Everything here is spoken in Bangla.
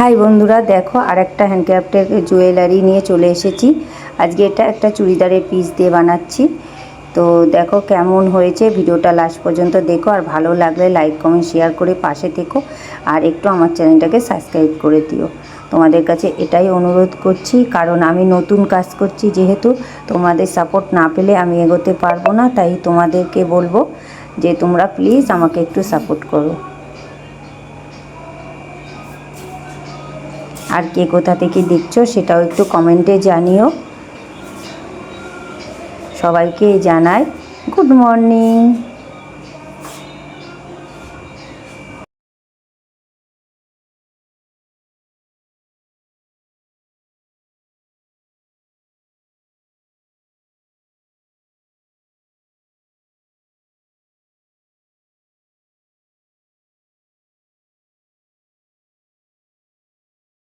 হাই বন্ধুরা, দেখো আরেকটা হ্যান্ডক্রাফটের জুয়েলারি নিয়ে চলে এসেছি। আজকে এটা একটা চুড়িদারের পিস দিয়ে বানাচ্ছি। তো দেখো কেমন হয়েছে, ভিডিওটা লাস্ট পর্যন্ত দেখো। আর ভালো লাগলে লাইক কমেন্ট শেয়ার করে পাশে থেকো, আর একটু আমার চ্যানেলটাকে সাবস্ক্রাইব করে দিও। তোমাদের কাছে এটাই অনুরোধ করছি, কারণ আমি নতুন কাজ করছি, যেহেতু তোমাদের সাপোর্ট না পেলে আমি এগোতে পারবো না। তাই তোমাদেরকে বলবো যে তোমরা প্লিজ আমাকে একটু সাপোর্ট করো। আর কে কোথা থেকে দেখছো সেটাও একটু কমেন্টে জানিও। সবাইকে জানাই গুড মর্নিং।